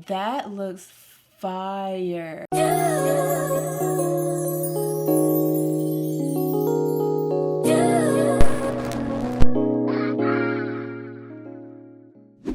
that looks fire.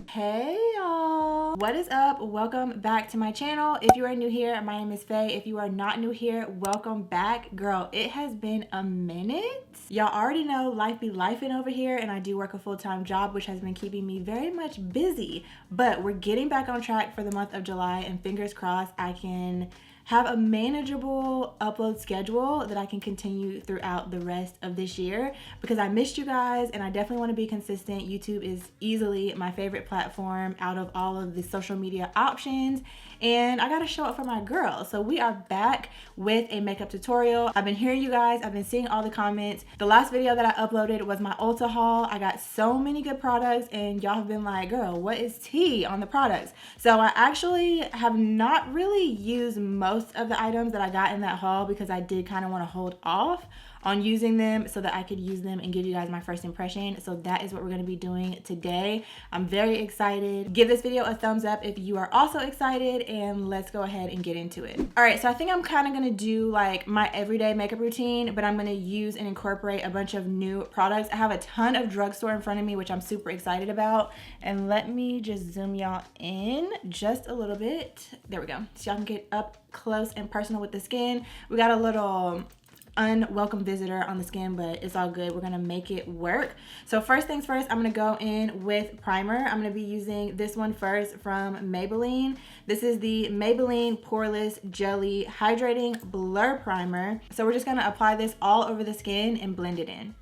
Hey y'all, what is up? Welcome back to my channel. If you are new here, my name is Faye. If you are not new here, welcome back. Girl, it has been a minute. Y'all already know life be lifing over here, and I do work a full-time job, which has been keeping me very much busy, but we're getting back on track for the month of July, and fingers crossed I can have a manageable upload schedule that I can continue throughout the rest of this year, because I missed you guys and I definitely want to be consistent. YouTube is easily my favorite platform out of all of the social media options, and I gotta show up for my girl. So we are back with a makeup tutorial. I've been hearing you guys, I've been seeing all the comments. The last video that I uploaded was my Ulta haul. I got so many good products and y'all have been like, girl, what is tea on the products? So I actually have not really used most of the items that I got in that haul, because I did kind of want to hold off on using them so that I could use them and give you guys my first impression. So that is what we're going to be doing today. I'm very excited. Give this video a thumbs up if you are also excited, and let's go ahead and get into it. All right, so I think I'm kind of going to do like my everyday makeup routine, but I'm going to use and incorporate a bunch of new products. I have a ton of drugstore in front of me, which I'm super excited about. And let me just zoom y'all in just a little bit. There we go. So y'all can get up close and personal with the skin. We got a little unwelcome visitor on the skin, but it's all good. We're gonna make it work. So first things first, I'm gonna go in with primer. I'm gonna be using this one first from Maybelline. This is the Maybelline Poreless Jelly Hydrating Blur Primer. So we're just gonna apply this all over the skin and blend it in.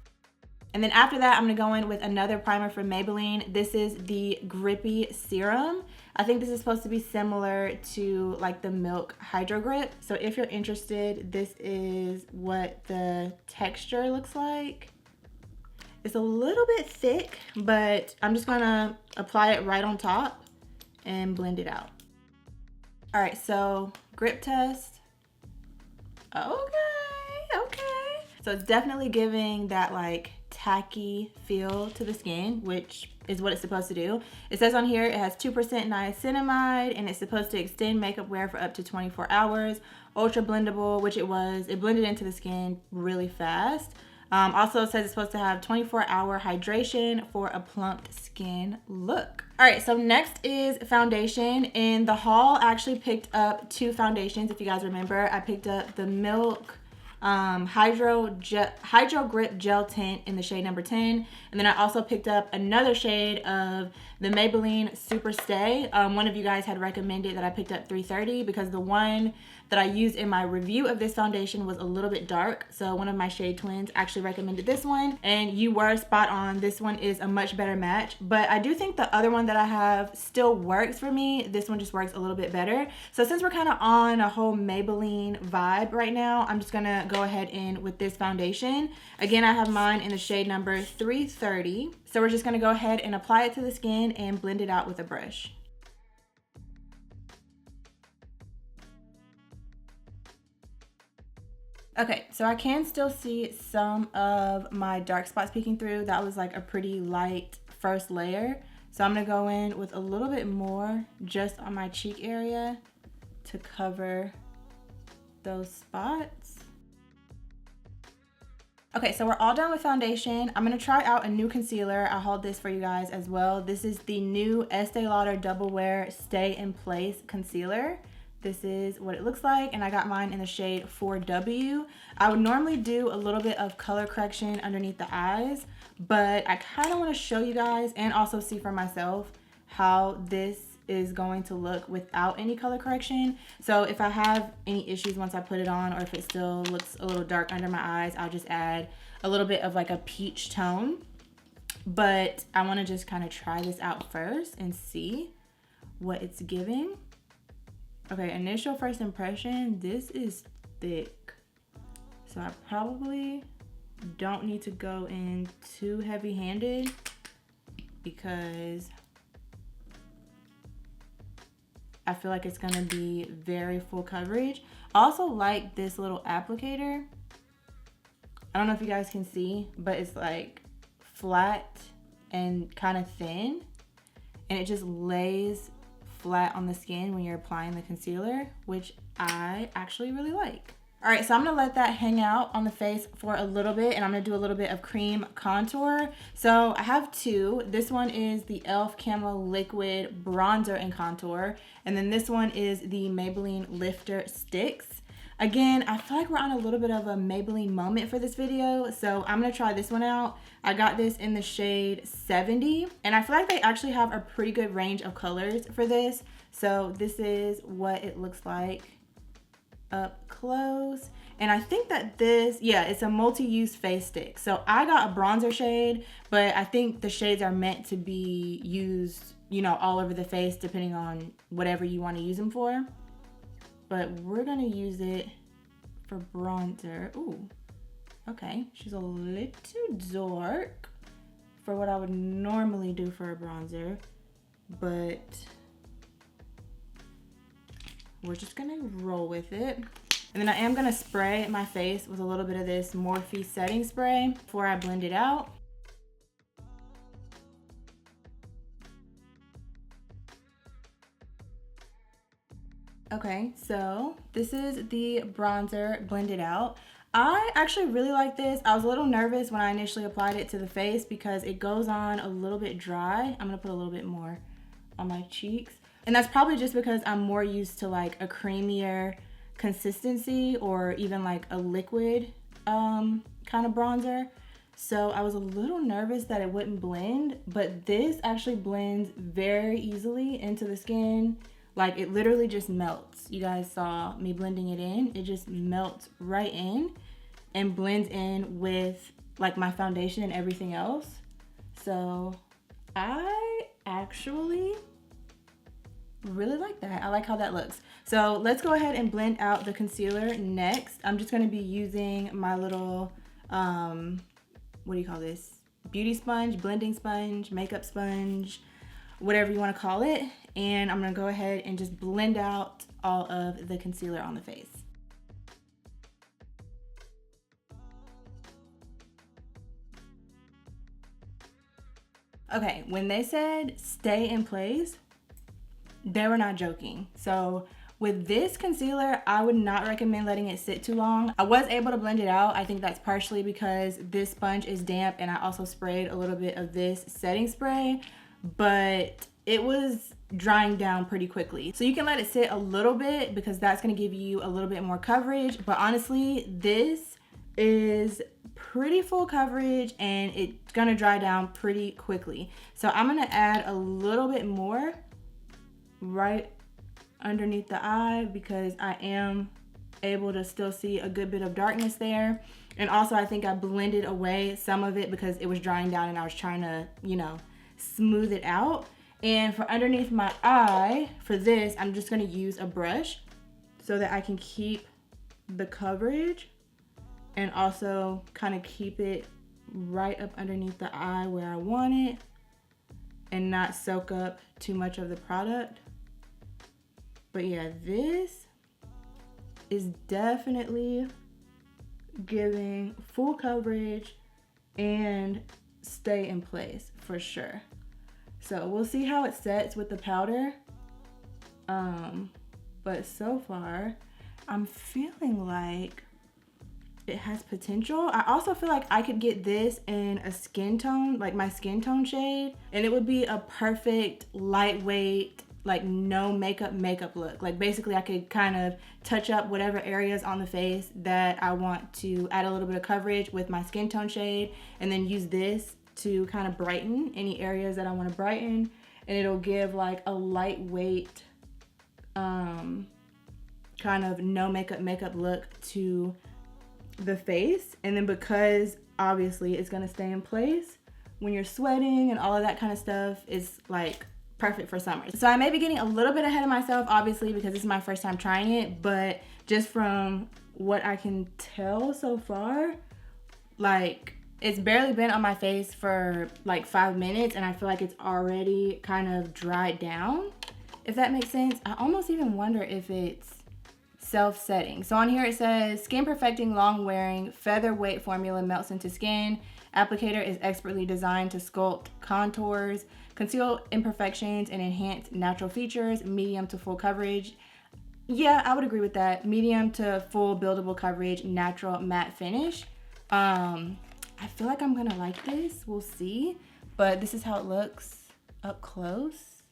And then after that, I'm gonna go in with another primer from Maybelline. This is the Grippy Serum. I think this is supposed to be similar to like the Milk Hydro Grip. So if you're interested, this is what the texture looks like. It's a little bit thick, but I'm just gonna apply it right on top and blend it out. All right, so grip test. Okay. So it's definitely giving that like tacky feel to the skin, which is what it's supposed to do. It says on here it has 2% niacinamide, and it's supposed to extend makeup wear for up to 24 hours. Ultra blendable, which it was. It blended into the skin really fast. Also, it says it's supposed to have 24-hour hydration for a plumped skin look. All right, so next is foundation. In the haul, I actually picked up two foundations. If you guys remember, I picked up the Milk Hydro Grip Gel Tint in the shade number 10, and then I also picked up another shade of the Maybelline Super Stay. One of you guys had recommended that I picked up 330 because the one that I used in my review of this foundation was a little bit dark, so one of my shade twins actually recommended this one, and you were spot on. This one is a much better match, but I do think the other one that I have still works for me. This one just works a little bit better. So since we're kind of on a whole Maybelline vibe right now, I'm just gonna go ahead in with this foundation. Again, I have mine in the shade number 330. So we're just gonna go ahead and apply it to the skin and blend it out with a brush. Okay, so I can still see some of my dark spots peeking through. That was like a pretty light first layer. So I'm gonna go in with a little bit more just on my cheek area to cover those spots. Okay, so we're all done with foundation. I'm gonna try out a new concealer. I hauled this for you guys as well. This is the new Estee Lauder Double Wear Stay in Place Concealer. This is what it looks like, and I got mine in the shade 4W. I would normally do a little bit of color correction underneath the eyes, but I kind of want to show you guys and also see for myself how this is going to look without any color correction. So if I have any issues once I put it on, or if it still looks a little dark under my eyes, I'll just add a little bit of like a peach tone. But I want to just kind of try this out first and see what it's giving. Okay, initial first impression, this is thick. So I probably don't need to go in too heavy-handed because I feel like it's gonna be very full coverage. I also like this little applicator. I don't know if you guys can see, but it's like flat and kind of thin, and it just lays flat on the skin when you're applying the concealer, which I actually really like. All right, so I'm gonna let that hang out on the face for a little bit, and I'm gonna do a little bit of cream contour. So I have two. This one is the e.l.f. Camo Liquid Bronzer and Contour, and then this one is the Maybelline Lifter Sticks. Again, I feel like we're on a little bit of a Maybelline moment for this video, so I'm gonna try this one out. I got this in the shade 70, and I feel like they actually have a pretty good range of colors for this. So this is what it looks like up close. And I think that this, yeah, it's a multi-use face stick. So I got a bronzer shade, but I think the shades are meant to be used, you know, all over the face depending on whatever you want to use them for. But we're gonna use it for bronzer. Ooh, okay, she's a little dark for what I would normally do for a bronzer, but we're just gonna roll with it. And then I am gonna spray my face with a little bit of this Morphe setting spray before I blend it out. Okay, so this is the bronzer blended out. I actually really like this. I was a little nervous when I initially applied it to the face because it goes on a little bit dry. I'm gonna put a little bit more on my cheeks. And that's probably just because I'm more used to like a creamier consistency or even like a liquid kind of bronzer. So I was a little nervous that it wouldn't blend, but this actually blends very easily into the skin. Like it literally just melts. You guys saw me blending it in. It just melts right in and blends in with like my foundation and everything else. So I actually really like that. I like how that looks. So let's go ahead and blend out the concealer next. I'm just gonna be using my little, what do you call this? Beauty sponge, blending sponge, makeup sponge, whatever you wanna call it. And I'm gonna go ahead and just blend out all of the concealer on the face. Okay, when they said stay in place, they were not joking. So with this concealer, I would not recommend letting it sit too long. I was able to blend it out. I think that's partially because this sponge is damp and I also sprayed a little bit of this setting spray, but it was drying down pretty quickly. So you can let it sit a little bit because that's gonna give you a little bit more coverage. But honestly, this is pretty full coverage and it's gonna dry down pretty quickly. So I'm gonna add a little bit more right underneath the eye because I am able to still see a good bit of darkness there. And also I think I blended away some of it because it was drying down and I was trying to, you know, smooth it out. And for underneath my eye, for this, I'm just gonna use a brush so that I can keep the coverage and also kind of keep it right up underneath the eye where I want it and not soak up too much of the product. But yeah, this is definitely giving full coverage and stay in place for sure. So we'll see how it sets with the powder. But so far, I'm feeling like it has potential. I also feel like I could get this in a skin tone, like my skin tone shade, and it would be a perfect lightweight, like no makeup look. Like basically I could kind of touch up whatever areas on the face that I want to add a little bit of coverage with my skin tone shade, and then use this to kind of brighten any areas that I want to brighten, and it'll give like a lightweight kind of no makeup look to the face. And then because obviously it's gonna stay in place when you're sweating and all of that kind of stuff, is like perfect for summer. So I may be getting a little bit ahead of myself, obviously, because this is my first time trying it, but just from what I can tell so far, like it's barely been on my face for like 5 minutes and I feel like it's already kind of dried down, if that makes sense. I almost even wonder if it's self-setting. So on here it says, skin perfecting, long wearing, featherweight formula melts into skin. Applicator is expertly designed to sculpt contours, conceal imperfections, and enhance natural features. Medium to full coverage. Yeah, I would agree with that. Medium to full buildable coverage, natural matte finish. I feel like I'm gonna like this. We'll see. But this is how it looks up close.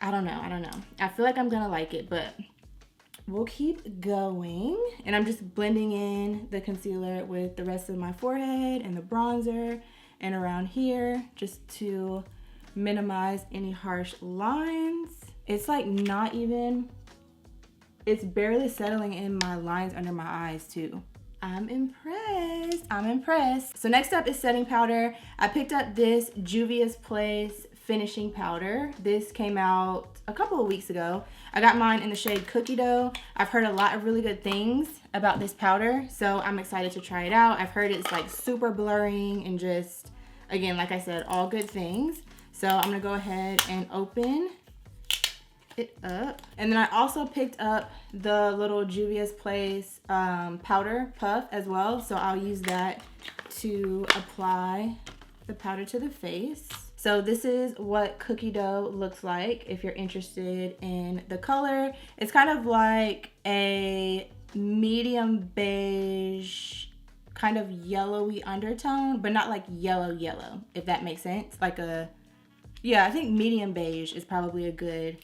I don't know. I feel like I'm gonna like it, but we'll keep going. And I'm just blending in the concealer with the rest of my forehead and the bronzer and around here just to minimize any harsh lines. It's like not even, it's barely settling in my lines under my eyes too. I'm impressed. So next up is setting powder. I picked up this Juvia's Place finishing powder. This came out a couple of weeks ago. I got mine in the shade Cookie Dough. I've heard a lot of really good things about this powder, so I'm excited to try it out. I've heard it's like super blurring and just, again, like I said, all good things. So I'm gonna go ahead and open it up. And then I also picked up the little Juvia's Place powder puff as well. So I'll use that to apply the powder to the face. So this is what Cookie Dough looks like if you're interested in the color. It's kind of like a medium beige, kind of yellowy undertone, but not like yellow, if that makes sense. Like a, yeah, I think medium beige is probably a good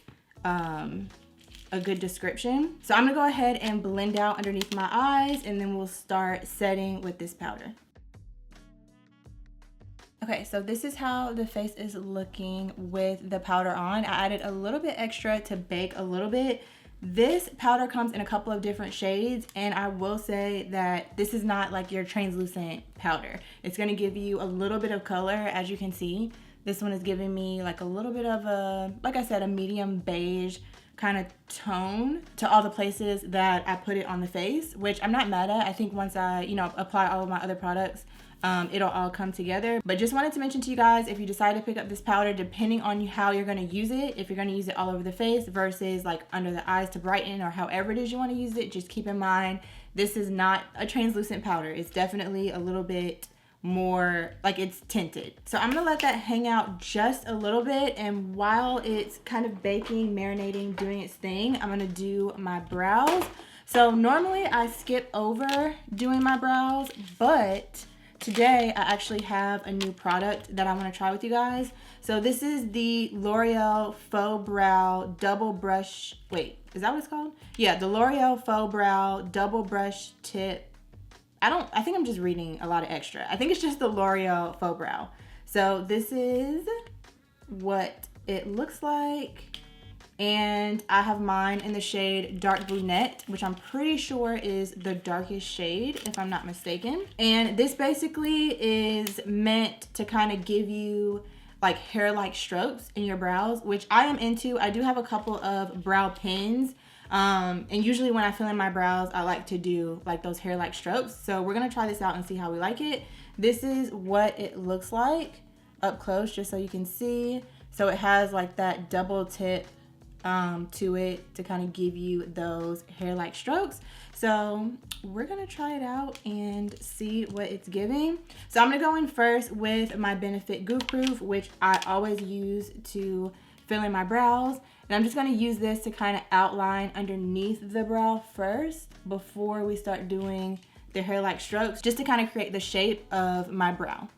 description. So I'm gonna go ahead and blend out underneath my eyes, and then we'll start setting with this powder. Okay, so this is how the face is looking with the powder on. I added a little bit extra to bake a little bit. This powder comes in a couple of different shades, and I will say that this is not like your translucent powder. It's gonna give you a little bit of color, as you can see. This one is giving me like a little bit of a, like I said, a medium beige kind of tone to all the places that I put it on the face, which I'm not mad at. I think once I, apply all of my other products, it'll all come together. But just wanted to mention to you guys, if you decide to pick up this powder, depending on how you're gonna use it, if you're gonna use it all over the face versus like under the eyes to brighten or however it is you wanna use it, just keep in mind, this is not a translucent powder. It's definitely a little bit more like it's tinted. So I'm gonna let that hang out just a little bit, and while it's kind of baking, marinating, doing its thing, I'm gonna do my brows. So normally I skip over doing my brows, but today I actually have a new product that I want to try with you guys. So this is the L'Oreal Faux Brow Double Brush, wait, is that what it's called? Yeah, the L'Oreal Faux Brow Double Brush Tip. I think I'm just reading a lot of extra. I think it's just the L'Oreal Faux Brow. So this is what it looks like. And I have mine in the shade Dark Brunette, which I'm pretty sure is the darkest shade, if I'm not mistaken. And this basically is meant to kind of give you like hair-like strokes in your brows, which I am into. I do have a couple of brow pins. And usually when I fill in my brows, I like to do like those hair-like strokes. So we're gonna try this out and see how we like it. This is what it looks like up close, just so you can see. So it has like that double tip to it to kind of give you those hair-like strokes. So we're gonna try it out and see what it's giving. So I'm gonna go in first with my Benefit Goof Proof, which I always use to fill in my brows. And I'm just gonna use this to kind of outline underneath the brow first before we start doing the hair-like strokes, just to kind of create the shape of my brow.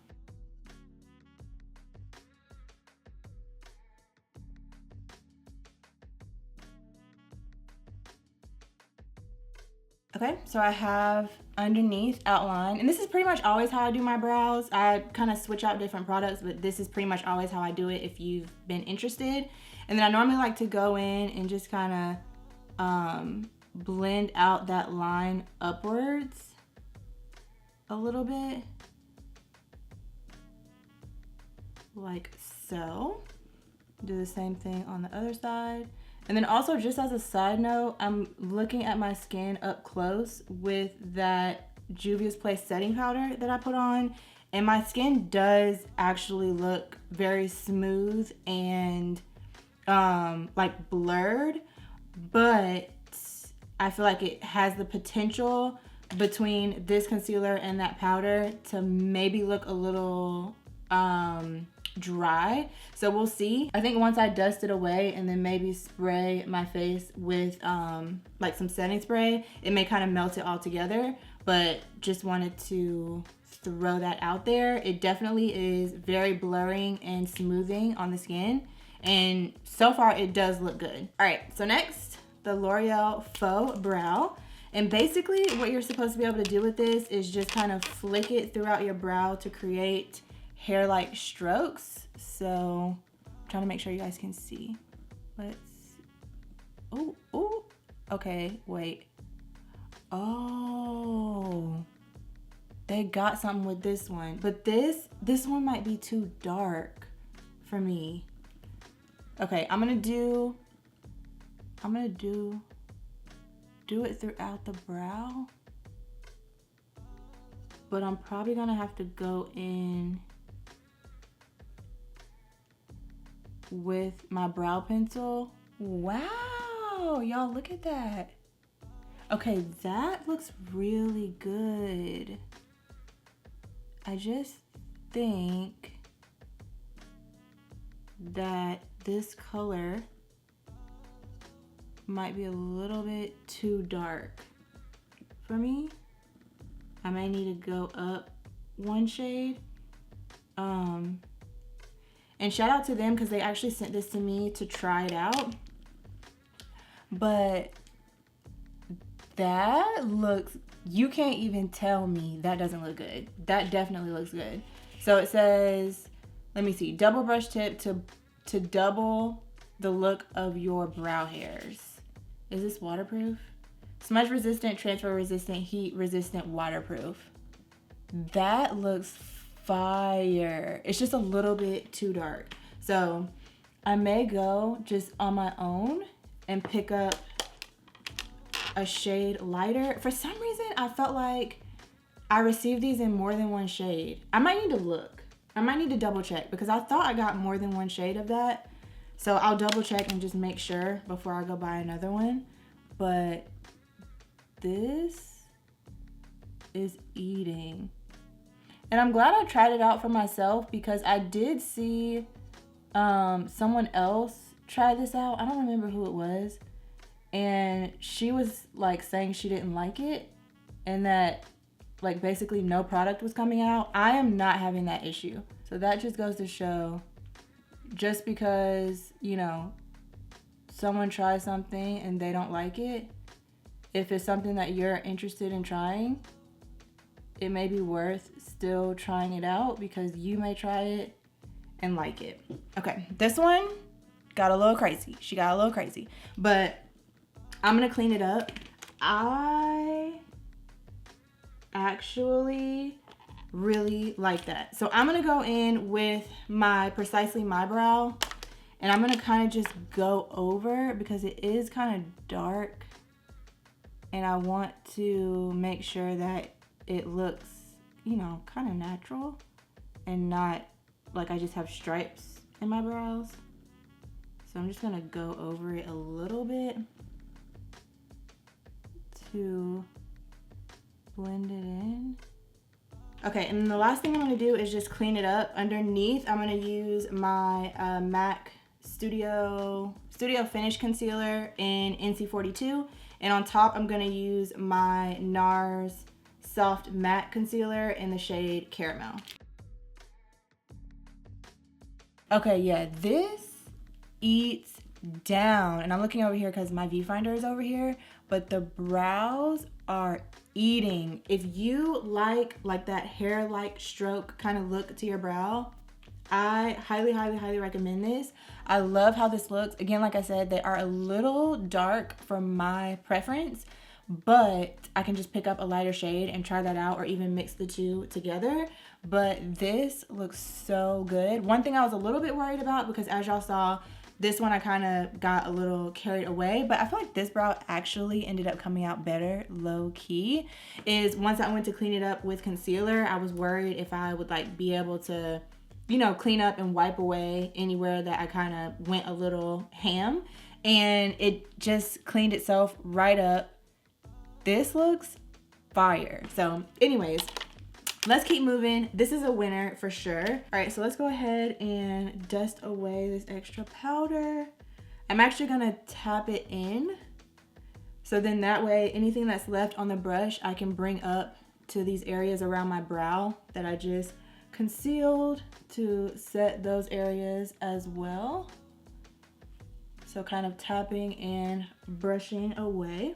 Okay, so I have underneath outline, and this is pretty much always how I do my brows. I kind of switch out different products, but this is pretty much always how I do it if you've been interested. And then I normally like to go in and just kind of blend out that line upwards a little bit, like so. Do the same thing on the other side. And then also, just as a side note, I'm looking at my skin up close with that Juvia's Place setting powder that I put on, and my skin does actually look very smooth and like blurred, but I feel like it has the potential between this concealer and that powder to maybe look a little dry. So we'll see. I think once I dust it away and then maybe spray my face with like some setting spray, it may kind of melt it all together. But just wanted to throw that out there. It definitely is very blurring and smoothing on the skin, and so far it does look good. All right, so next, the L'Oreal Faux Brow. And basically what you're supposed to be able to do with this is just kind of flick it throughout your brow to create hair-like strokes. So I'm trying to make sure you guys can see. Oh, okay, wait. Oh, they got something with this one, but this one might be too dark for me. Okay, I'm gonna do it throughout the brow, but I'm probably gonna have to go in with my brow pencil. Wow, y'all, look at that. Okay, that looks really good. I just think that this color might be a little bit too dark for me. I may need to go up one shade. And shout out to them because they actually sent this to me to try it out. But that looks, you can't even tell me that doesn't look good. That definitely looks good. So it says, let me see, double brush tip to double the look of your brow hairs. Is this waterproof? Smudge resistant, transfer resistant, heat resistant, waterproof. That looks fire. It's just a little bit too dark. So I may go just on my own and pick up a shade lighter. For some reason, I felt like I received these in more than one shade. I might need to look. I might need to double check because I thought I got more than one shade of that. So I'll double check and just make sure before I go buy another one. But this is eating. And I'm glad I tried it out for myself because I did see someone else try this out. I don't remember who it was. And she was like saying she didn't like it and that like basically no product was coming out. I am not having that issue. So that just goes to show, just because, you know, someone tries something and they don't like it, if it's something that you're interested in trying, it may be worth still trying it out because you may try it and like it. Okay, this one got a little crazy. She got a little crazy, but I'm gonna clean it up. I actually really like that. So I'm gonna go in with my Precisely My Brow and I'm gonna kind of just go over because it is kind of dark and I want to make sure that it looks, you know, kind of natural and not like I just have stripes in my brows. So I'm just gonna go over it a little bit to blend it in. Okay, and the last thing I'm gonna do is just clean it up. Underneath, I'm gonna use my MAC Studio Finish Concealer in NC42. And on top, I'm gonna use my NARS Soft Matte Concealer in the shade Caramel. Okay, yeah, this eats down. And I'm looking over here because my viewfinder is over here, but the brows are eating. If you like that hair-like stroke kind of look to your brow, I highly, highly, highly recommend this. I love how this looks. Again, like I said, they are a little dark for my preference, but I can just pick up a lighter shade and try that out or even mix the two together. But this looks so good. One thing I was a little bit worried about, because as y'all saw, this one I kind of got a little carried away, but I feel like this brow actually ended up coming out better, low key, is once I went to clean it up with concealer, I was worried if I would like be able to, you know, clean up and wipe away anywhere that I kind of went a little ham, and it just cleaned itself right up. This looks fire. So anyways, let's keep moving. This is a winner for sure. All right, so let's go ahead and dust away this extra powder. I'm actually gonna tap it in. So then that way, anything that's left on the brush, I can bring up to these areas around my brow that I just concealed to set those areas as well. So kind of tapping and brushing away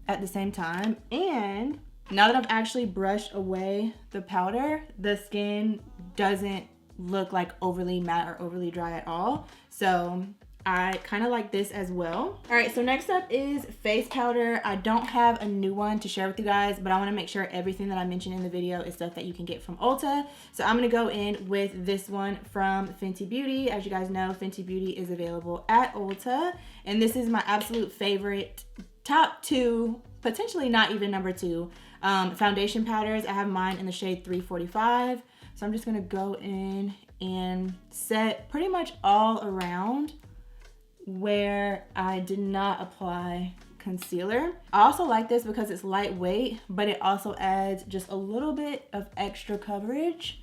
at the same time. And now that I've actually brushed away the powder, the skin doesn't look like overly matte or overly dry at all. So I kind of like this as well. All right, so next up is face powder. I don't have a new one to share with you guys, but I want to make sure everything that I mentioned in the video is stuff that you can get from Ulta. So I'm going to go in with this one from Fenty Beauty. As you guys know, Fenty Beauty is available at Ulta, and this is my absolute favorite, top 2, potentially not even number 2, foundation powders. I have mine in the shade 345. So I'm just going to go in and set pretty much all around where I did not apply concealer. I also like this because it's lightweight, but it also adds just a little bit of extra coverage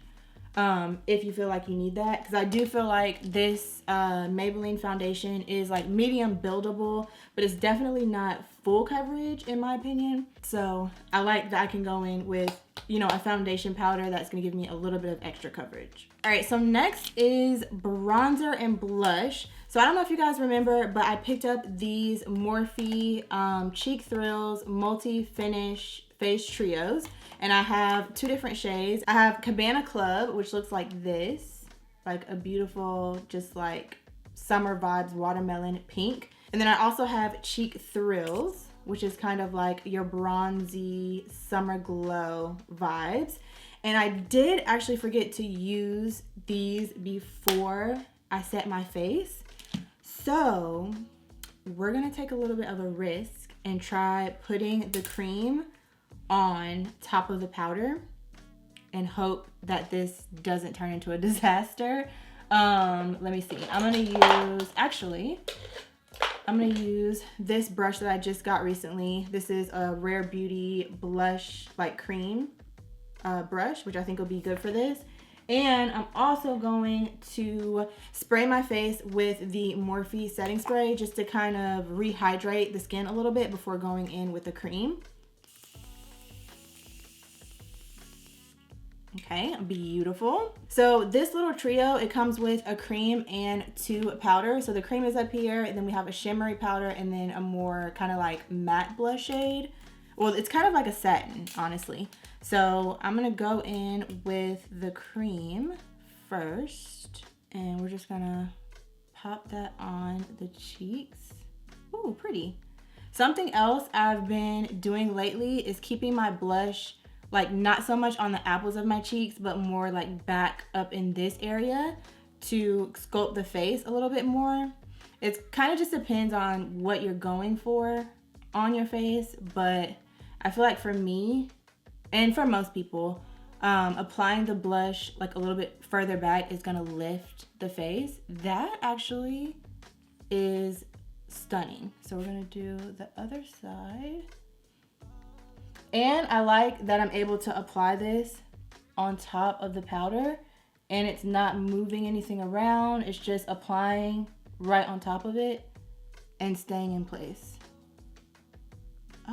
if you feel like you need that, because I do feel like this Maybelline foundation is like medium buildable, but it's definitely not full coverage in my opinion. So I like that I can go in with, you know, a foundation powder that's gonna give me a little bit of extra coverage. All right, so next is bronzer and blush. So I don't know if you guys remember, but I picked up these Morphe Cheek Thrills Multi-Finish Face Trios, and I have 2 different shades. I have Cabana Club, which looks like this, like a beautiful, just like summer vibes watermelon pink. And then I also have Cheek Thrills, which is kind of like your bronzy summer glow vibes. And I did actually forget to use these before I set my face. So we're gonna take a little bit of a risk and try putting the cream on top of the powder and hope that this doesn't turn into a disaster. Let me see. I'm gonna use this brush that I just got recently. This is a Rare Beauty blush like cream brush, which I think will be good for this. And I'm also going to spray my face with the Morphe setting spray just to kind of rehydrate the skin a little bit before going in with the cream. Okay, beautiful. So this little trio, it comes with a cream and 2 powders. So the cream is up here, and then we have a shimmery powder, and then a more kind of like matte blush shade. Well, it's kind of like a satin, honestly. So I'm gonna go in with the cream first, and we're just gonna pop that on the cheeks. Ooh, pretty. Something else I've been doing lately is keeping my blush like not so much on the apples of my cheeks, but more like back up in this area to sculpt the face a little bit more. It kind of just depends on what you're going for on your face, but I feel like for me, and for most people, applying the blush like a little bit further back is gonna lift the face. That actually is stunning. So we're gonna do the other side. And I like that I'm able to apply this on top of the powder and it's not moving anything around. It's just applying right on top of it and staying in place.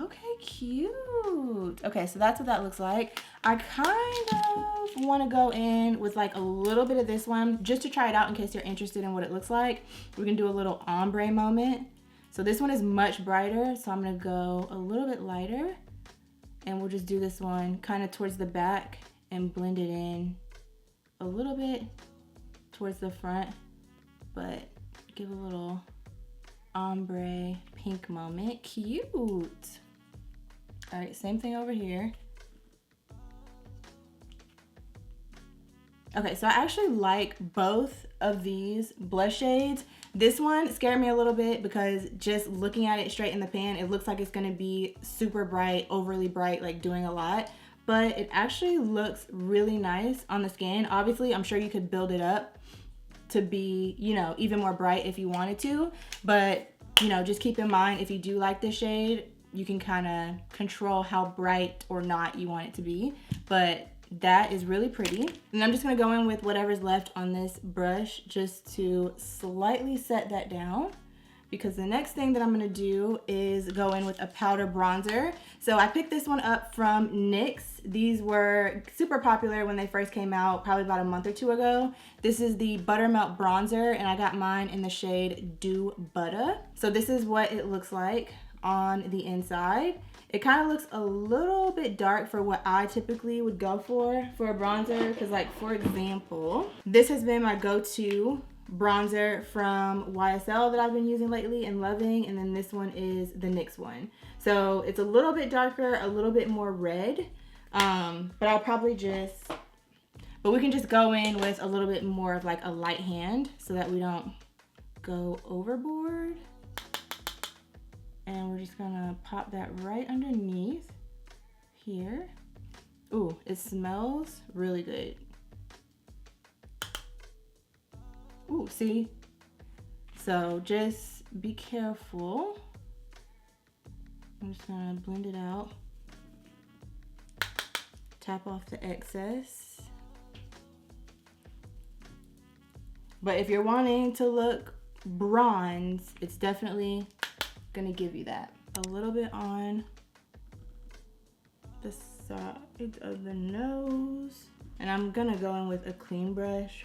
Okay, cute. Okay, so that's what that looks like. I kind of want to go in with like a little bit of this one just to try it out in case you're interested in what it looks like. We're gonna do a little ombre moment. So this one is much brighter, so I'm gonna go a little bit lighter, and we'll just do this one kind of towards the back and blend it in a little bit towards the front, but give a little ombre pink moment. Cute. All right, same thing over here. Okay, so I actually like both of these blush shades. This one scared me a little bit because just looking at it straight in the pan, it looks like it's gonna be super bright, overly bright, like doing a lot, but it actually looks really nice on the skin. Obviously, I'm sure you could build it up to be, you know, even more bright if you wanted to, but you know, just keep in mind if you do like this shade, you can kind of control how bright or not you want it to be, but that is really pretty. And I'm just gonna go in with whatever's left on this brush just to slightly set that down, because the next thing that I'm gonna do is go in with a powder bronzer. So I picked this one up from NYX. These were super popular when they first came out, probably about a month or two ago. This is the Buttermelt Bronzer, and I got mine in the shade Dew Butter. So this is what it looks like on the inside. It kind of looks a little bit dark for what I typically would go for a bronzer, because like, for example, this has been my go-to bronzer from YSL that I've been using lately and loving, and then this one is the NYX one. So it's a little bit darker, a little bit more red, but I'll probably but we can just go in with a little bit more of like a light hand so that we don't go overboard. And we're just gonna pop that right underneath here. Ooh, it smells really good. Ooh, see? So just be careful. I'm just gonna blend it out. Tap off the excess. But if you're wanting to look bronze, it's definitely gonna give you that. A little bit on the side of the nose. And I'm gonna go in with a clean brush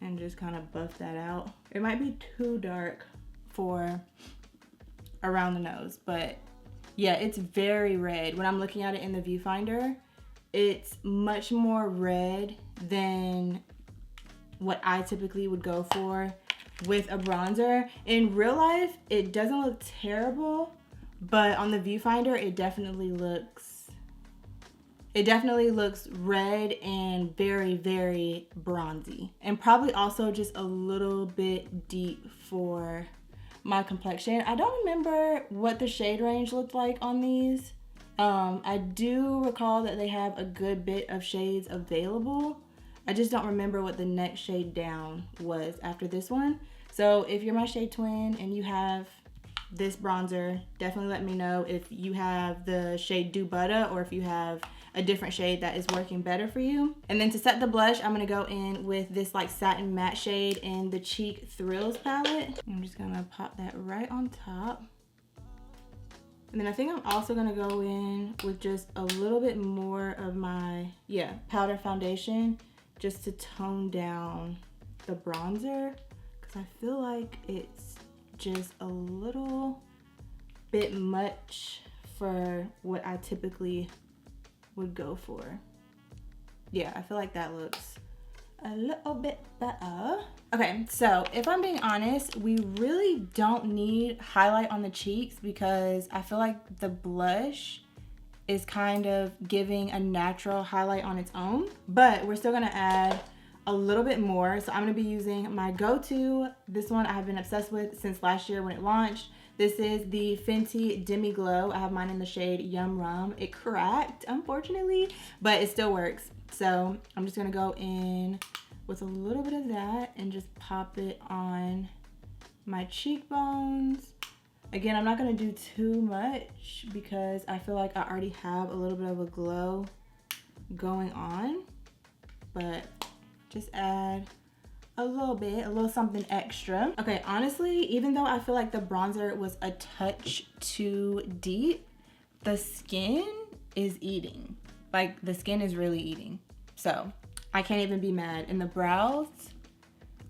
and just kind of buff that out. It might be too dark for around the nose, but yeah, it's very red. When I'm looking at it in the viewfinder, it's much more red than what I typically would go for with a bronzer. In real life, it doesn't look terrible, but on the viewfinder, it definitely looks red and very, very bronzy, and probably also just a little bit deep for my complexion. I don't remember what the shade range looked like on these. I do recall that they have a good bit of shades available. I just don't remember what the next shade down was after this one. So if you're my shade twin and you have this bronzer, definitely let me know if you have the shade Dew Butter or if you have a different shade that is working better for you. And then to set the blush, I'm gonna go in with this like satin matte shade in the Cheek Thrills palette. I'm just gonna pop that right on top. And then I think I'm also gonna go in with just a little bit more of my, powder foundation, just to tone down the bronzer, because I feel like it's just a little bit much for what I typically would go for. Yeah, I feel like that looks a little bit better. Okay, so if I'm being honest, we really don't need highlight on the cheeks because I feel like the blush is kind of giving a natural highlight on its own, but we're still gonna add a little bit more. So I'm gonna be using my go-to. This one I have been obsessed with since last year when it launched. This is the Fenty Demi Glow. I have mine in the shade Yum Rum. It cracked, unfortunately, but it still works. So I'm just gonna go in with a little bit of that and just pop it on my cheekbones. Again, I'm not gonna do too much because I feel like I already have a little bit of a glow going on, but just add a little something extra. Okay, honestly, even though I feel like the bronzer was a touch too deep, the skin is eating. Like, the skin is really eating. So I can't even be mad. And the brows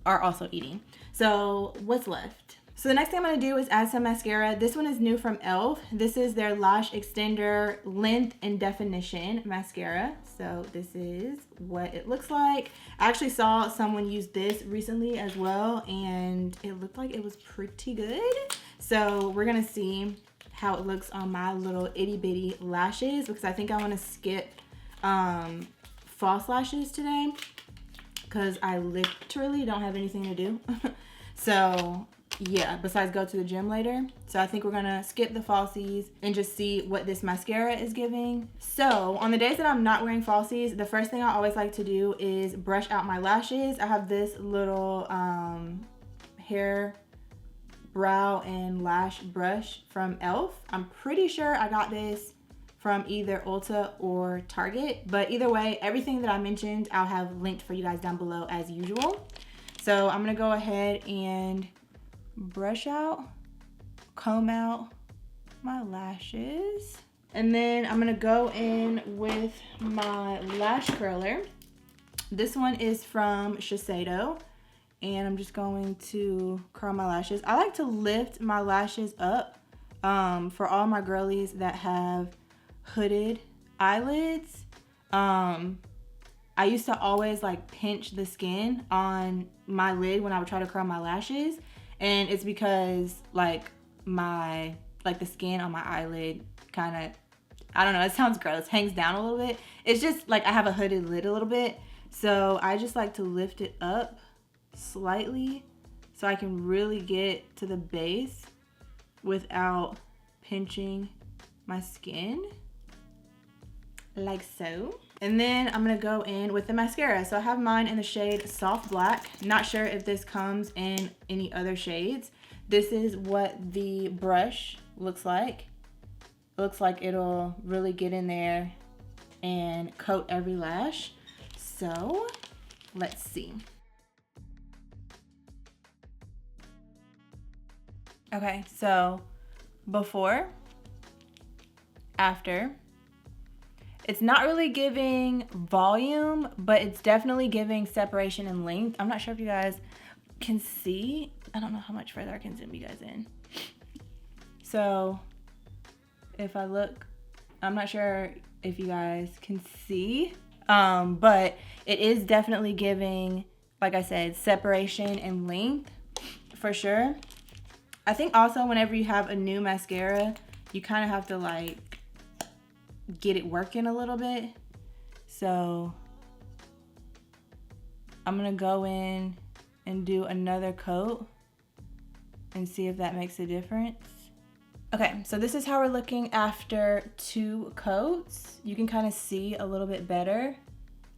are also eating. So what's left? So the next thing I'm gonna do is add some mascara. This one is new from e.l.f. This is their Lash Extender Length and Definition Mascara. So this is what it looks like. I actually saw someone use this recently as well, and it looked like it was pretty good. So we're gonna see how it looks on my little itty bitty lashes, because I think I wanna skip false lashes today because I literally don't have anything to do. So yeah, besides go to the gym later. So I think we're gonna skip the falsies and just see what this mascara is giving. So on the days that I'm not wearing falsies, the first thing I always like to do is brush out my lashes. I have this little hair brow and lash brush from e.l.f. I'm pretty sure I got this from either Ulta or Target, but either way, everything that I mentioned I'll have linked for you guys down below as usual. So I'm gonna go ahead and brush out, comb out my lashes, and then I'm gonna go in with my lash curler. This one is from Shiseido, and I'm just going to curl my lashes. I like to lift my lashes up for all my girlies that have hooded eyelids. I used to always like pinch the skin on my lid when I would try to curl my lashes, and it's because like the skin on my eyelid kind of, I don't know, it sounds gross, hangs down a little bit. It's just like I have a hooded lid a little bit, so I just like to lift it up slightly so I can really get to the base without pinching my skin, like so. And then I'm gonna go in with the mascara. So I have mine in the shade Soft Black. Not sure if this comes in any other shades. This is what the brush looks like. Looks like it'll really get in there and coat every lash. So let's see. Okay, so before, after. It's not really giving volume, but it's definitely giving separation and length. I'm not sure if you guys can see. I don't know how much further I can zoom you guys in. So if I look, I'm not sure if you guys can see, but it is definitely giving, like I said, separation and length for sure. I think also whenever you have a new mascara, you kind of have to like get it working a little bit. So I'm gonna go in and do another coat and see if that makes a difference. Okay, so this is how we're looking after 2 coats. You can kind of see a little bit better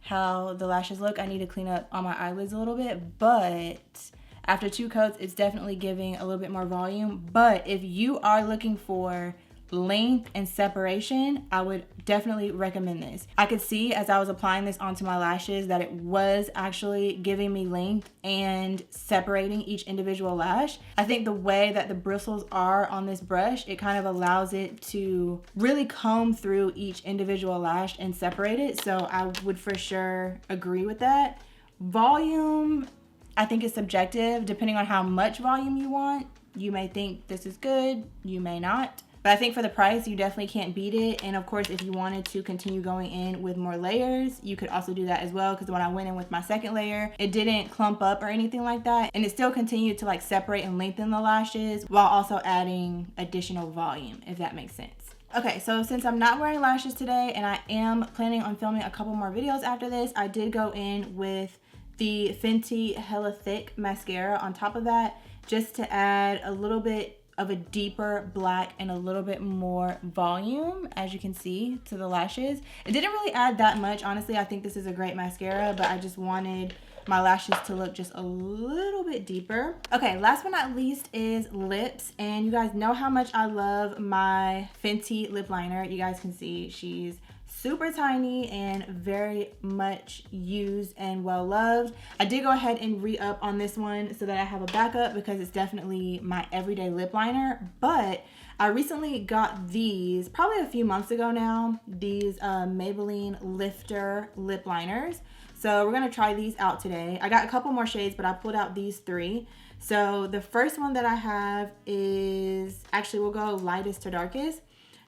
how the lashes look. I need to clean up on my eyelids a little bit, but after 2 coats, it's definitely giving a little bit more volume. But if you are looking for length and separation, I would definitely recommend this. I could see as I was applying this onto my lashes that it was actually giving me length and separating each individual lash. I think the way that the bristles are on this brush, it kind of allows it to really comb through each individual lash and separate it. So I would for sure agree with that. Volume, I think is subjective depending on how much volume you want. You may think this is good, you may not. But I think for the price, you definitely can't beat it. And of course, if you wanted to continue going in with more layers, you could also do that as well. Because when I went in with my second layer, it didn't clump up or anything like that. And it still continued to like separate and lengthen the lashes while also adding additional volume, if that makes sense. Okay, so since I'm not wearing lashes today and I am planning on filming a couple more videos after this, I did go in with the Fenty Hella Thick mascara on top of that, just to add a little bit of a deeper black and a little bit more volume, as you can see, to the lashes. It didn't really add that much. Honestly, I think this is a great mascara, but I just wanted my lashes to look just a little bit deeper. Okay, last but not least is lips. And you guys know how much I love my Fenty lip liner. You guys can see she's super tiny and very much used and well loved. I did go ahead and re-up on this one so that I have a backup because it's definitely my everyday lip liner. But I recently got these probably a few months ago now, these Maybelline Lifter lip liners. So we're gonna try these out today. I got a couple more shades, but I pulled out these 3. So the first one that I have is, actually we'll go lightest to darkest.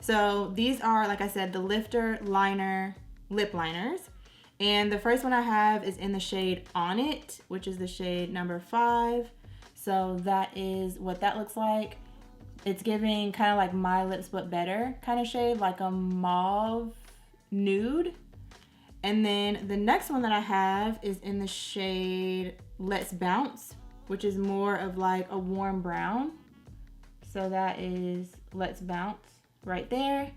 So these are, like I said, the Lifter Liner lip liners. And the first one I have is in the shade On It, which is the shade number 5. So that is what that looks like. It's giving kind of like My Lips But Better kind of shade, like a mauve nude. And then the next one that I have is in the shade Let's Bounce, which is more of like a warm brown. So that is Let's Bounce right there.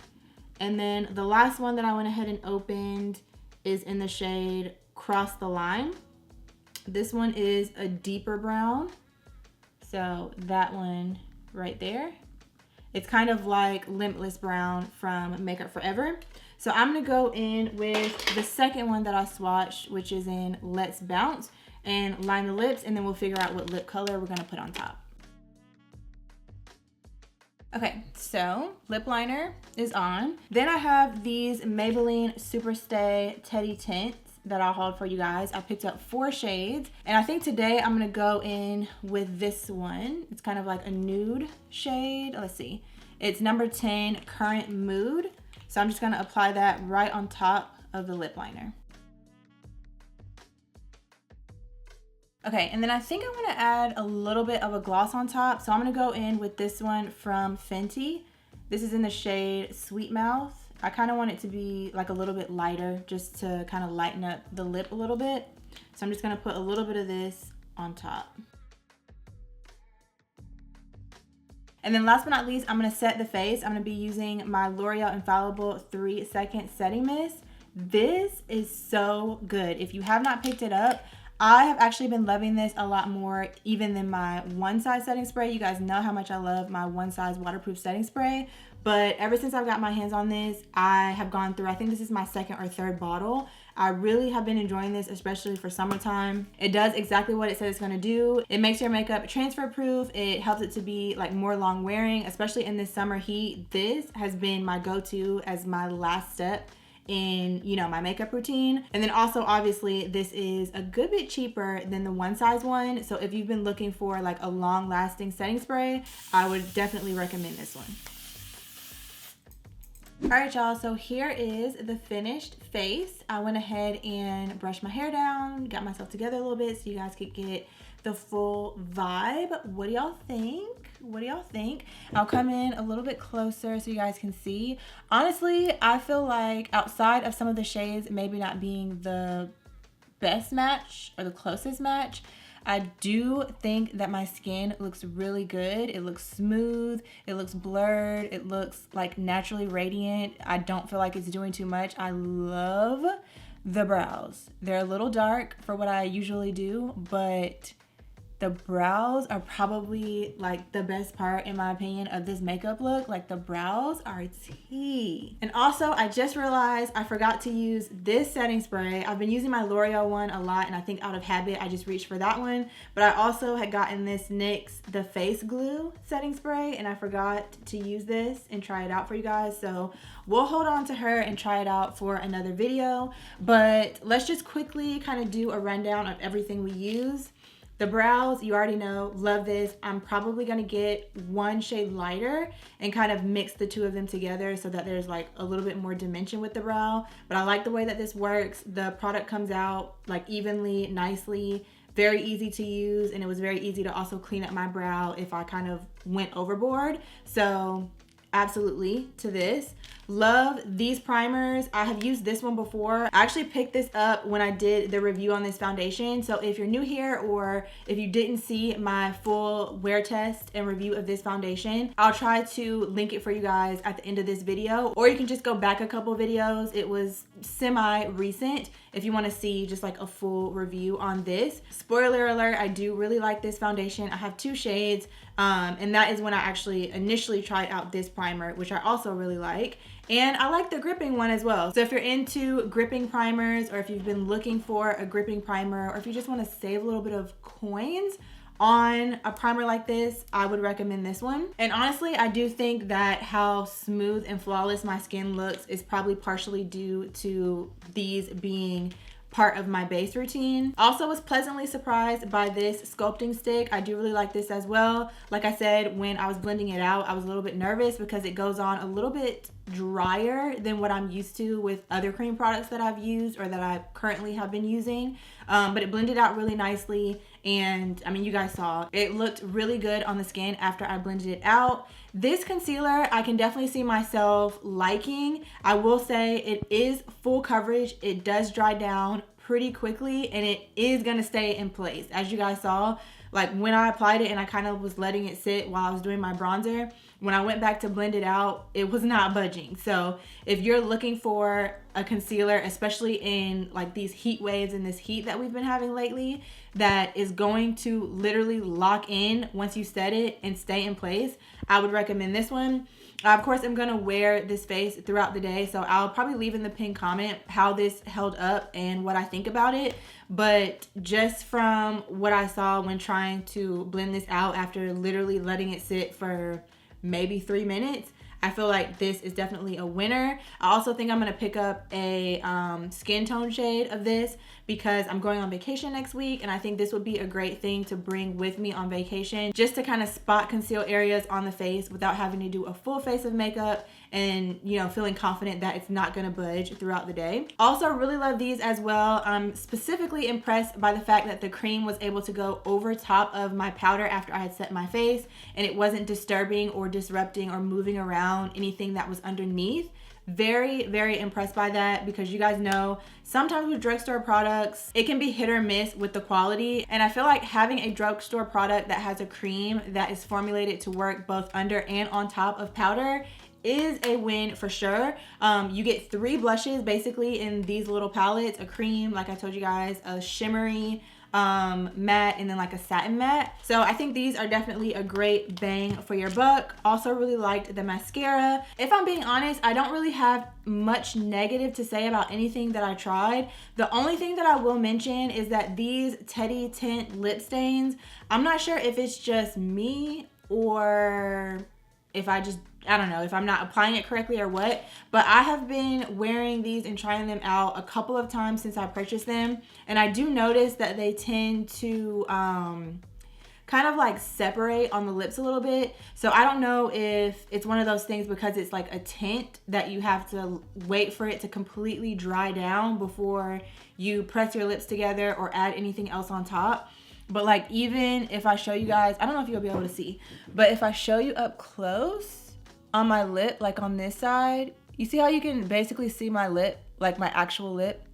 And then the last one that I went ahead and opened is in the shade Cross the Line. This one is a deeper brown. So that one right there. It's kind of like Limitless Brown from Makeup Forever. So I'm gonna go in with the second one that I swatched, which is in Let's Bounce, and line the lips, and then we'll figure out what lip color we're gonna put on top. Okay, so lip liner is on. Then I have these Maybelline Superstay Teddy Tints that I hauled for you guys. I picked up 4 shades, and I think today I'm gonna go in with this one. It's kind of like a nude shade. Let's see. It's number 10, Current Mood. So I'm just gonna apply that right on top of the lip liner. Okay, and then I think I'm gonna add a little bit of a gloss on top. So I'm gonna go in with this one from Fenty. This is in the shade Sweet Mouth. I kind of want it to be like a little bit lighter, just to kind of lighten up the lip a little bit. So I'm just gonna put a little bit of this on top. And then last but not least, I'm gonna set the face. I'm gonna be using my L'Oreal Infallible 3-Second Setting Mist. This is so good. If you have not picked it up, I have actually been loving this a lot more even than my One Size setting spray. You guys know how much I love my One Size waterproof setting spray. But ever since I've got my hands on this, I have gone through, I think this is my 2nd or 3rd bottle. I really have been enjoying this, especially for summertime. It does exactly what it says it's gonna do. It makes your makeup transfer proof. It helps it to be like more long wearing, especially in this summer heat. This has been my go-to as my last step in, you know, my makeup routine. And then also obviously this is a good bit cheaper than the One Size one. So if you've been looking for like a long lasting setting spray, I would definitely recommend this one. All right, y'all, so here is the finished face. I went ahead and brushed my hair down, got myself together a little bit so you guys could get the full vibe. What do y'all think? What do y'all think? I'll come in a little bit closer so you guys can see. Honestly, I feel like outside of some of the shades maybe not being the best match or the closest match, I do think that my skin looks really good. It looks smooth, it looks blurred, it looks like naturally radiant. I don't feel like it's doing too much. I love the brows. They're a little dark for what I usually do, but the brows are probably like the best part in my opinion of this makeup look. Like the brows are tea. And also I just realized I forgot to use this setting spray. I've been using my L'Oreal one a lot, and I think out of habit I just reached for that one. But I also had gotten this NYX The Face Glue setting spray, and I forgot to use this and try it out for you guys. So we'll hold on to her and try it out for another video. But let's just quickly kind of do a rundown of everything we use. The brows, you already know, love this. I'm probably gonna get one shade lighter and kind of mix the two of them together so that there's like a little bit more dimension with the brow. But I like the way that this works. The product comes out like evenly, nicely, very easy to use, and it was very easy to also clean up my brow if I kind of went overboard. So absolutely to this. Love these primers. I have used this one before. I actually picked this up when I did the review on this foundation. So if you're new here or if you didn't see my full wear test and review of this foundation, I'll try to link it for you guys at the end of this video, or you can just go back a couple videos. It was semi-recent if you want to see just like a full review on this. Spoiler alert, I do really like this foundation. I have 2 shades, and that is when I actually initially tried out this primer, which I also really like. And I like the gripping one as well. So if you're into gripping primers, or if you've been looking for a gripping primer, or if you just want to save a little bit of coins on a primer like this, I would recommend this one. And honestly, I do think that how smooth and flawless my skin looks is probably partially due to these being part of my base routine. Also was pleasantly surprised by this sculpting stick. I do really like this as well. Like I said, when I was blending it out, I was a little bit nervous because it goes on a little bit drier than what I'm used to with other cream products that I've used or that I currently have been using. But it blended out really nicely, and I mean, you guys saw it looked really good on the skin after I blended it out. This concealer I can definitely see myself liking. I will say it is full coverage. It does dry down pretty quickly, and it is gonna stay in place. As you guys saw, Like when I applied it and I kind of was letting it sit while I was doing my bronzer, when I went back to blend it out, it was not budging. So if you're looking for a concealer, especially in like these heat waves and this heat that we've been having lately, that is going to literally lock in once you set it and stay in place, I would recommend this one. Of course, I'm gonna wear this face throughout the day, so I'll probably leave in the pinned comment how this held up and what I think about it. But just from what I saw when trying to blend this out after literally letting it sit for maybe 3 minutes, I feel like this is definitely a winner. I also think I'm gonna pick up a skin tone shade of this because I'm going on vacation next week, and I think this would be a great thing to bring with me on vacation, just to kind of spot conceal areas on the face without having to do a full face of makeup and, you know, feeling confident that it's not gonna budge throughout the day. Also, really love these as well. I'm specifically impressed by the fact that the cream was able to go over top of my powder after I had set my face, and it wasn't disturbing or disrupting or moving around anything that was underneath. Very, very impressed by that, because you guys know sometimes with drugstore products, it can be hit or miss with the quality. And I feel like having a drugstore product that has a cream that is formulated to work both under and on top of powder is a win for sure. You get 3 blushes basically in these little palettes: a cream, like I told you guys, a shimmery matte, and then like a satin matte. So I think these are definitely a great bang for your buck. Also really liked the mascara. If I'm being honest, I don't really have much negative to say about anything that I tried. The only thing that I will mention is that these Teddy Tint lip stains, I'm not sure if it's just me or if I don't know, if I'm not applying it correctly or what, but I have been wearing these and trying them out a couple of times since I purchased them, and I do notice that they tend to kind of like separate on the lips a little bit. So I don't know if it's one of those things because it's like a tint that you have to wait for it to completely dry down before you press your lips together or add anything else on top. But like, even if I show you guys, I don't know if you'll be able to see, but if I show you up close on my lip, like on this side, you see how you can basically see my lip, like my actual lip,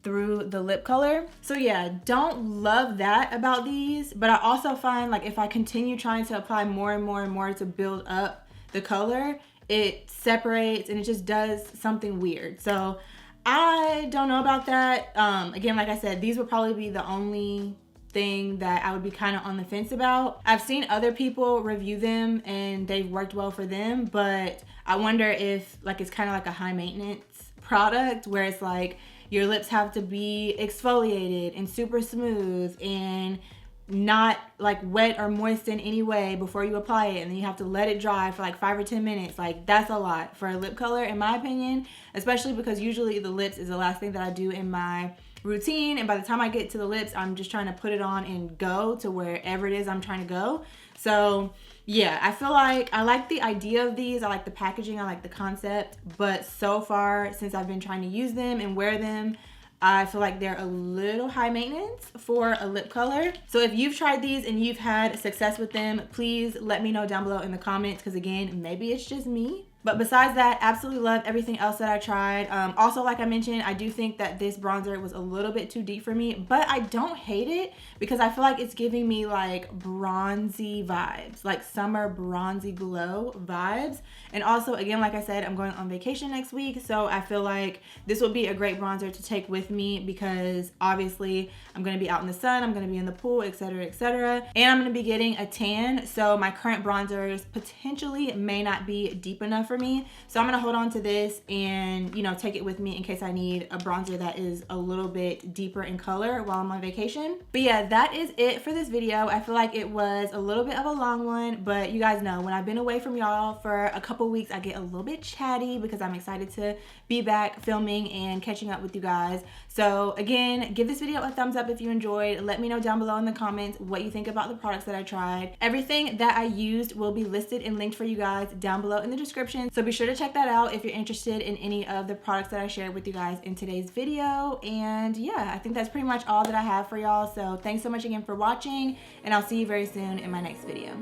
through the lip color. So yeah, don't love that about these, but I also find like if I continue trying to apply more and more and more to build up the color, it separates and it just does something weird. So I don't know about that. Again, like I said, these would probably be the only thing that I would be kind of on the fence about. I've seen other people review them and they've worked well for them, but I wonder if like it's kind of like a high maintenance product where it's like your lips have to be exfoliated and super smooth and not like wet or moist in any way before you apply it, and then you have to let it dry for like 5 or 10 minutes. Like, that's a lot for a lip color in my opinion, especially because usually the lips is the last thing that I do in my routine, and by the time I get to the lips, I'm just trying to put it on and go to wherever it is I'm trying to go. So yeah, I feel like I like the idea of these. I like the packaging, I like the concept, but so far since I've been trying to use them and wear them, I feel like they're a little high maintenance for a lip color. So if you've tried these and you've had success with them, please let me know down below in the comments, because again, maybe it's just me. But besides that, absolutely love everything else that I tried. Also, like I mentioned, I do think that this bronzer was a little bit too deep for me, but I don't hate it because I feel like it's giving me like bronzy vibes, like summer bronzy glow vibes. And also, again, like I said, I'm going on vacation next week, so I feel like this will be a great bronzer to take with me because obviously I'm going to be out in the sun, I'm going to be in the pool, etc., etc., and I'm going to be getting a tan, so my current bronzers potentially may not be deep enough for me. So I'm gonna hold on to this and, you know, take it with me in case I need a bronzer that is a little bit deeper in color while I'm on vacation. But yeah, that is it for this video. I feel like it was a little bit of a long one, but you guys know when I've been away from y'all for a couple weeks, I get a little bit chatty because I'm excited to be back filming and catching up with you guys. So again, give this video a thumbs up if you enjoyed. Let me know down below in the comments what you think about the products that I tried. Everything that I used will be listed and linked for you guys down below in the description. So be sure to check that out if you're interested in any of the products that I shared with you guys in today's video. And yeah, I think that's pretty much all that I have for y'all. So thanks so much again for watching, and I'll see you very soon in my next video.